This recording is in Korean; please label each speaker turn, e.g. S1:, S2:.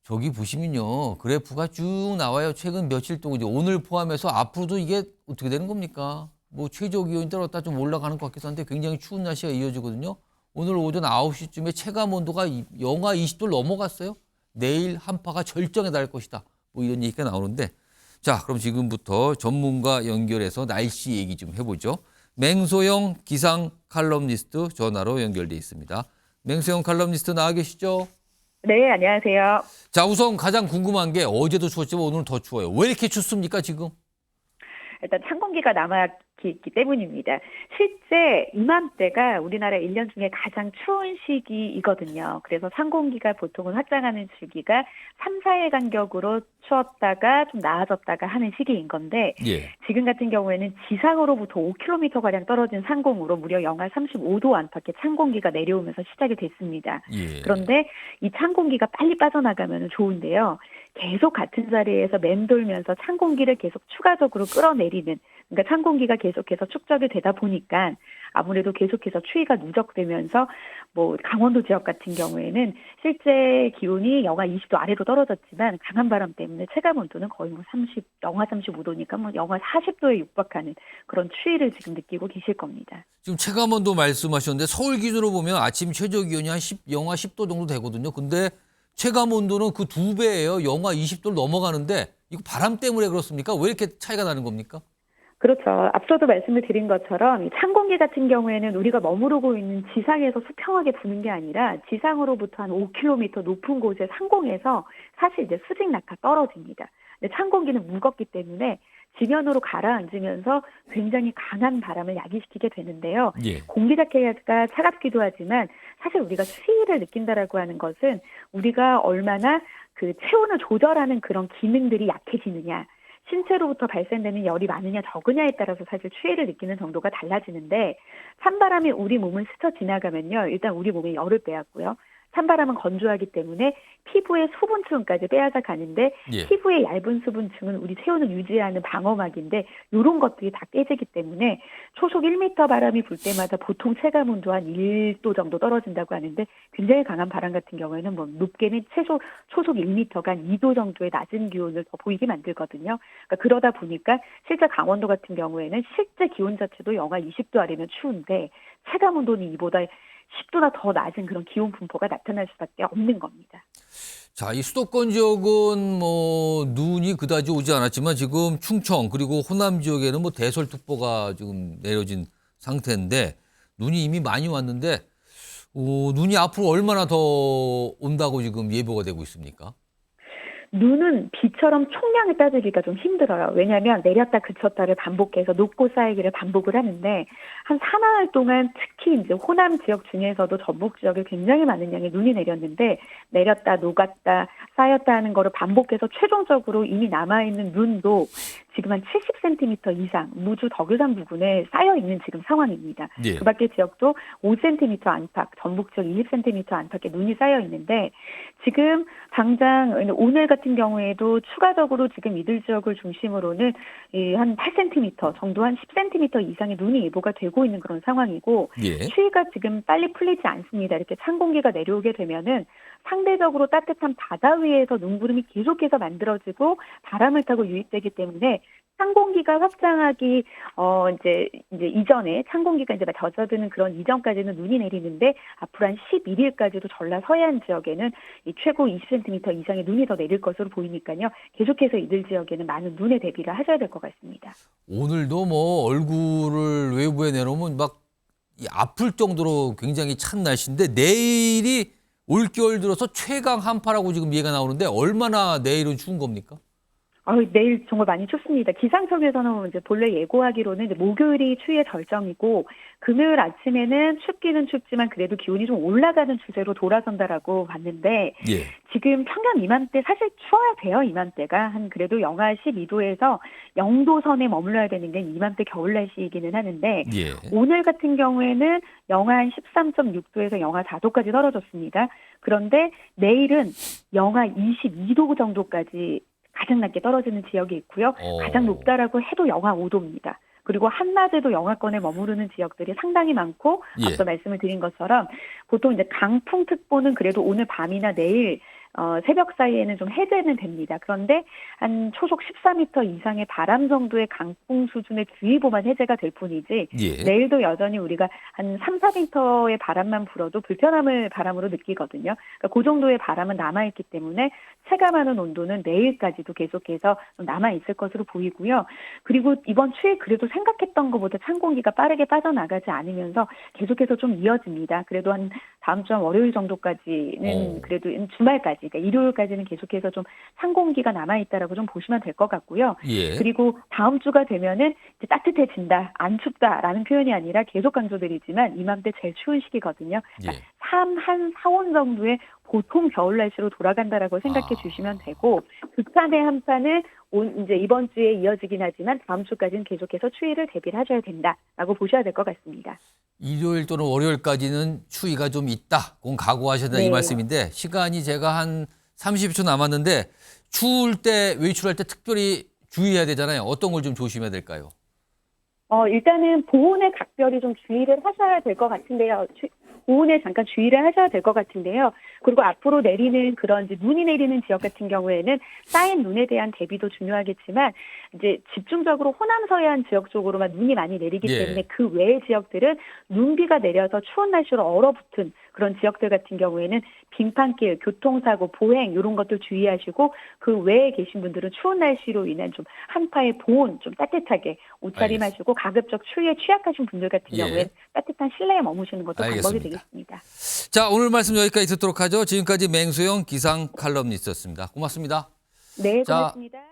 S1: 저기 보시면요. 그래프가 쭉 나와요. 최근 며칠 동안 이제 오늘 포함해서 앞으로도 이게 어떻게 되는 겁니까? 뭐 최저 기온이 떨어졌다 좀 올라가는 것 같기도 한데 굉장히 추운 날씨가 이어지거든요. 오늘 오전 9시쯤에 체감 온도가 영하 20도를 넘어갔어요. 내일 한파가 절정에 달할 것이다. 뭐 이런 얘기가 나오는데 자, 그럼 지금부터 전문가 연결해서 날씨 얘기 좀 해보죠. 맹소영 기상 칼럼니스트 전화로 연결돼 있습니다. 맹소영 칼럼니스트 나와 계시죠?
S2: 네, 안녕하세요.
S1: 자, 우선 가장 궁금한 게 어제도 추웠지만 오늘은 더 추워요. 왜 이렇게 춥습니까, 지금?
S2: 일단 찬 공기가 남아있기 때문입니다. 실제 이맘때가 우리나라 1년 중에 가장 추운 시기이거든요. 그래서 찬 공기가 보통은 확장하는 주기가 3, 4일 간격으로 추웠다가 좀 나아졌다가 하는 시기인 건데
S1: 예.
S2: 지금 같은 경우에는 지상으로부터 5km가량 떨어진 상공으로 무려 영하 35도 안팎의 찬 공기가 내려오면서 시작이 됐습니다.
S1: 예.
S2: 그런데 이 찬 공기가 빨리 빠져나가면 좋은데요. 계속 같은 자리에서 맴돌면서 찬 공기를 계속 추가적으로 끌어내리는, 그러니까 찬 공기가 계속해서 축적이 되다 보니까 아무래도 계속해서 추위가 누적되면서 뭐 강원도 지역 같은 경우에는 실제 기온이 영하 20도 아래로 떨어졌지만 강한 바람 때문에 체감 온도는 거의 뭐 영하 35도니까 뭐 영하 40도에 육박하는 그런 추위를 지금 느끼고 계실 겁니다.
S1: 지금 체감온도 말씀하셨는데 서울 기준으로 보면 아침 최저 기온이 영하 10도 정도 되거든요. 근데 체감온도는 그 2배예요. 영하 20도를 넘어가는데 이거 바람 때문에 그렇습니까? 왜 이렇게 차이가 나는 겁니까?
S2: 그렇죠. 앞서도 말씀을 드린 것처럼 이 찬 공기 같은 경우에는 우리가 머무르고 있는 지상에서 수평하게 부는 게 아니라 지상으로부터 한 5km 높은 곳의 상공에서 사실 이제 수직 낙하 떨어집니다. 근데 찬 공기는 무겁기 때문에 지면으로 가라앉으면서 굉장히 강한 바람을 야기시키게 되는데요.
S1: 예.
S2: 공기 자체가 차갑기도 하지만 사실 우리가 추위를 느낀다라고 하는 것은 우리가 얼마나 그 체온을 조절하는 그런 기능들이 약해지느냐, 신체로부터 발생되는 열이 많으냐 적으냐에 따라서 사실 추위를 느끼는 정도가 달라지는데 찬바람이 우리 몸을 스쳐 지나가면요. 일단 우리 몸에 열을 빼앗고요. 찬바람은 건조하기 때문에 피부의 수분층까지 빼앗아 가는데
S1: 예.
S2: 피부의 얇은 수분층은 우리 체온을 유지하는 방어막인데 이런 것들이 다 깨지기 때문에 초속 1m 바람이 불 때마다 보통 체감 온도 한 1도 정도 떨어진다고 하는데 굉장히 강한 바람 같은 경우에는 뭐 높게는 초속 1m가 한 2도 정도의 낮은 기온을 더 보이게 만들거든요. 그러니까 그러다 보니까 실제 강원도 같은 경우에는 실제 기온 자체도 영하 20도 아래면 추운데 체감 온도는 이보다 10도나 더 낮은 그런 기온 분포가 나타날 수밖에 없는 겁니다.
S1: 자, 이 수도권 지역은 뭐 눈이 그다지 오지 않았지만 지금 충청 그리고 호남 지역에는 뭐 대설특보가 지금 내려진 상태인데 눈이 이미 많이 왔는데 눈이 앞으로 얼마나 더 온다고 지금 예보가 되고 있습니까?
S2: 눈은 비처럼 총량을 따지기가 좀 힘들어요. 왜냐하면 내렸다 그쳤다를 반복해서 녹고 쌓이기를 반복을 하는데 한 사나흘 동안 특히 이제 호남 지역 중에서도 전북 지역에 굉장히 많은 양의 눈이 내렸는데 내렸다 녹았다 쌓였다 하는 거를 반복해서 최종적으로 이미 남아있는 눈도 지금 한 70cm 이상 무주 덕유산 부근에 쌓여 있는 지금 상황입니다.
S1: 예.
S2: 그 밖의 지역도 5cm 안팎, 전북 지역 20cm 안팎의 눈이 쌓여 있는데 지금 당장 오늘 같은 경우에도 추가적으로 지금 이들 지역을 중심으로는 한 8cm 정도 한 10cm 이상의 눈이 예보가 되고 있는 그런 상황이고
S1: 예.
S2: 추위가 지금 빨리 풀리지 않습니다. 이렇게 찬 공기가 내려오게 되면은 상대적으로 따뜻한 바다 위에서 눈구름이 계속해서 만들어지고 바람을 타고 유입되기 때문에 찬 공기가 확장하기 이제 이전에 찬 공기가 이제 젖어드는 그런 이전까지는 눈이 내리는데 앞으로 한 11일까지도 전라 서해안 지역에는 이 최고 20cm 이상의 눈이 더 내릴 것으로 보이니까요. 계속해서 이들 지역에는 많은 눈에 대비를 하셔야 될 것 같습니다.
S1: 오늘도 뭐 얼굴을 외부에 내놓으면 막 아플 정도로 굉장히 찬 날씨인데 내일이 올겨울 들어서 최강 한파라고 지금 얘기가 나오는데 얼마나 내일은 추운 겁니까?
S2: 내일 정말 많이 춥습니다. 기상청에서는 이제 본래 예고하기로는 이제 목요일이 추위의 절정이고 금요일 아침에는 춥기는 춥지만 그래도 기온이 좀 올라가는 추세로 돌아선다라고 봤는데
S1: 예.
S2: 지금 평년 이맘때 사실 추워야 돼요. 이맘때가 한 그래도 영하 12도에서 0도 선에 머물러야 되는 게 이맘때 겨울 날씨이기는 하는데
S1: 예.
S2: 오늘 같은 경우에는 영하 한 13.6도에서 영하 4도까지 떨어졌습니다. 그런데 내일은 영하 22도 정도까지 가장 낮게 떨어지는 지역이 있고요. 가장 높다라고 해도 영하 5도입니다. 그리고 한낮에도 영하권에 머무르는 지역들이 상당히 많고
S1: 예.
S2: 앞서 말씀을 드린 것처럼 보통 이제 강풍특보는 그래도 오늘 밤이나 내일 새벽 사이에는 좀 해제는 됩니다. 그런데 한 초속 14m 이상의 바람 정도의 강풍 수준의 주의보만 해제가 될 뿐이지
S1: 예.
S2: 내일도 여전히 우리가 한 3, 4m의 바람만 불어도 불편함을 바람으로 느끼거든요. 그러니까 그 정도의 바람은 남아있기 때문에 체감하는 온도는 내일까지도 계속해서 남아있을 것으로 보이고요. 그리고 이번 추위 그래도 생각했던 것보다 찬 공기가 빠르게 빠져나가지 않으면서 계속해서 좀 이어집니다. 그래도 한 다음 주 월요일 정도까지는 그래도 주말까지, 그러니까 일요일까지는 계속해서 좀 찬 공기가 남아있다라고 좀 보시면 될 것 같고요.
S1: 예.
S2: 그리고 다음 주가 되면은 이제 따뜻해진다, 안 춥다라는 표현이 아니라 계속 강조드리지만 이맘때 제일 추운 시기거든요. 그러니까
S1: 예.
S2: 한 4, 5월 정도의 보통 겨울 날씨로 돌아간다라고 생각해 주시면 되고 극한의 한파는 이제 이번 주에 이어지긴 하지만 다음 주까지는 계속해서 추위를 대비를 하셔야 된다라고 보셔야 될 것 같습니다.
S1: 일요일 또는 월요일까지는 추위가 좀 있다. 그건 각오하셔야 된다 이
S2: 네.
S1: 말씀인데 시간이 제가 한 30초 남았는데 추울 때 외출할 때 특별히 주의해야 되잖아요. 어떤 걸 좀 조심해야 될까요?
S2: 일단은 보온에 각별히 좀 주의를 하셔야 될 것 같은데요. 보온에 잠깐 주의를 하셔야 될 것 같은데요. 그리고 앞으로 내리는 그런 이제 눈이 내리는 지역 같은 경우에는 쌓인 눈에 대한 대비도 중요하겠지만 이제 집중적으로 호남 서해안 지역 쪽으로만 눈이 많이 내리기
S1: 예.
S2: 때문에 그 외의 지역들은 눈비가 내려서 추운 날씨로 얼어붙은 그런 지역들 같은 경우에는 빙판길, 교통사고, 보행 이런 것들 주의하시고 그 외에 계신 분들은 추운 날씨로 인한 좀 한파의 보온 좀 따뜻하게 옷차림하시고 가급적 추위에 취약하신 분들 같은
S1: 예.
S2: 경우에는 따뜻한 실내에 머무시는 것도 방법이
S1: 알겠습니다.
S2: 되겠습니다.
S1: 자, 오늘 말씀 여기까지 듣도록 하죠. 지금까지 맹수영 기상 칼럼니스트였습니다. 고맙습니다.
S2: 네,
S1: 자,
S2: 고맙습니다.